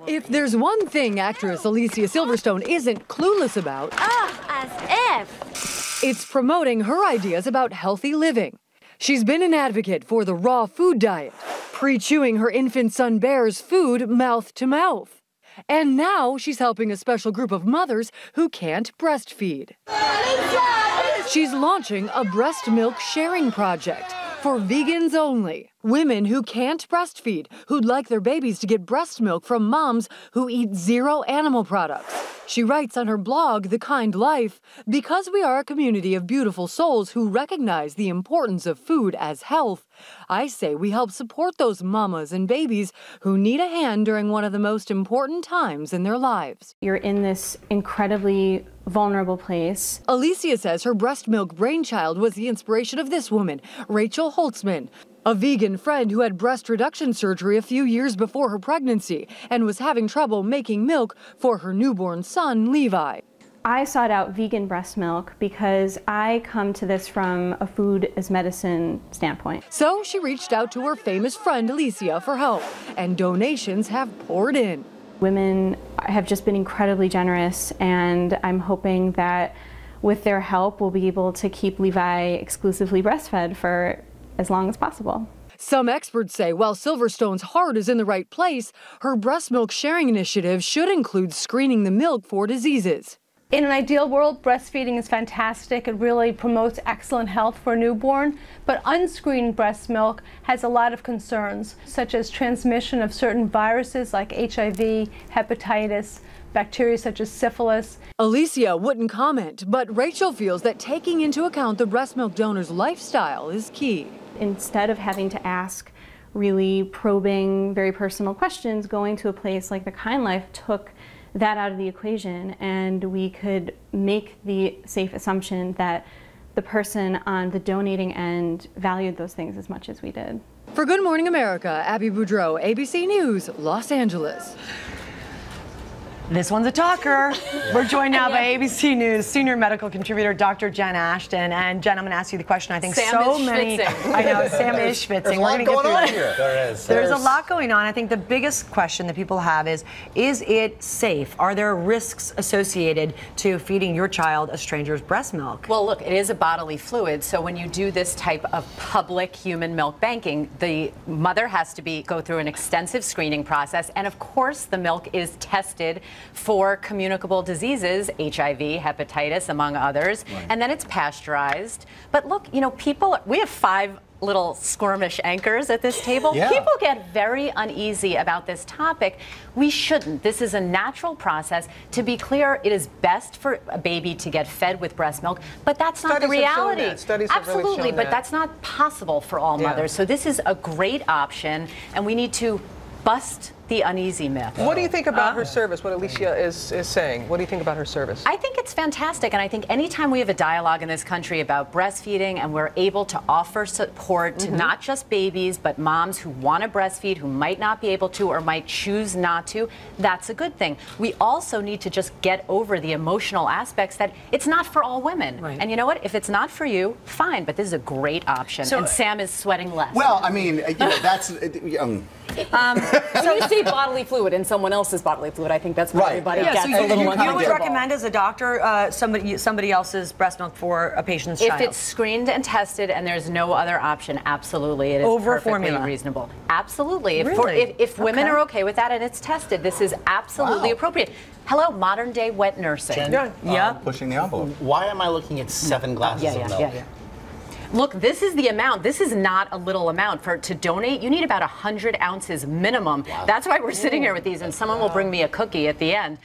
If there's one thing actress Alicia Silverstone isn't clueless about, as if. It's promoting her ideas about healthy living. She's been an advocate for the raw food diet, pre-chewing her infant son Bear's food mouth to mouth. And now she's helping a special group of mothers who can't breastfeed. She's launching a breast milk sharing project for vegans only. Women who can't breastfeed, who'd like their babies to get breast milk from moms who eat zero animal products. She writes on her blog, The Kind Life, because we are a community of beautiful souls who recognize the importance of food as health, I say we help support those mamas and babies who need a hand during one of the most important times in their lives. You're in this incredibly vulnerable place. Alicia says her breast milk brainchild was the inspiration of this woman, Rachel Holtzman, a vegan friend who had breast reduction surgery a few years before her pregnancy and was having trouble making milk for her newborn son, Levi. I sought out vegan breast milk because I come to this from a food as medicine standpoint. So she reached out to her famous friend, Alicia, for help, and donations have poured in. Women have just been incredibly generous, and I'm hoping that with their help, we'll be able to keep Levi exclusively breastfed for as long as possible. Some experts say while Silverstone's heart is in the right place, her breast milk sharing initiative should include screening the milk for diseases. In an ideal world, breastfeeding is fantastic. It really promotes excellent health for a newborn, but unscreened breast milk has a lot of concerns, such as transmission of certain viruses like HIV, hepatitis, bacteria such as syphilis. Alicia wouldn't comment, but Rachel feels that taking into account the breast milk donor's lifestyle is key. Instead of having to ask really probing, very personal questions, going to a place like The Kind Life took that out of the equation, and we could make the safe assumption that the person on the donating end valued those things as much as we did. For Good Morning America, Abby Boudreau, ABC News, Los Angeles. This one's a talker. We're joined now by ABC News senior medical contributor Dr. Jen Ashton. And Jen, I'm going to ask you the question. I think Sam so is many. schwitzing. I know Sam is schwitzing. There's a lot going on here. There is. There's a lot going on. I think the biggest question that people have is it safe? Are there risks associated to feeding your child a stranger's breast milk? Well, look, it is a bodily fluid, so when you do this type of public human milk banking, the mother has to go through an extensive screening process, and of course the milk is tested for communicable diseases, HIV, hepatitis, among others, and then it's pasteurized. But look, you know, we have 5 little squirmish anchors at this table. Yeah. People get very uneasy about this topic. We shouldn't. This is a natural process. To be clear, it is best for a baby to get fed with breast milk, but that's not the reality. Studies have really Absolutely, shown but that. that's not possible for all mothers. So this is a great option, and we need to bust the uneasy myth. What do you think about her service, what Alicia is saying? What do you think about her service? I think it's fantastic, and I think anytime we have a dialogue in this country about breastfeeding and we're able to offer support to not just babies, but moms who want to breastfeed, who might not be able to or might choose not to, that's a good thing. We also need to just get over the emotional aspects that it's not for all women. Right. And you know what? If it's not for you, fine, but this is a great option, and Sam is sweating less. Well, I mean, you know, that's... So you see bodily fluid in someone else's bodily fluid. I think that's what everybody gets so a little you uncomfortable. would recommend as a doctor somebody else's breast milk for a patient's child? If it's screened and tested and there's no other option, absolutely, it is Over perfectly formula. reasonable. Absolutely. Really? If women are okay with that and it's tested, this is absolutely appropriate. Hello, modern day wet nursing. Jen, pushing the envelope. Why am I looking at 7 glasses of milk? Look, this is the amount. This is not a little amount. To donate, you need about 100 ounces minimum. That's why we're sitting here with these, and someone will bring me a cookie at the end.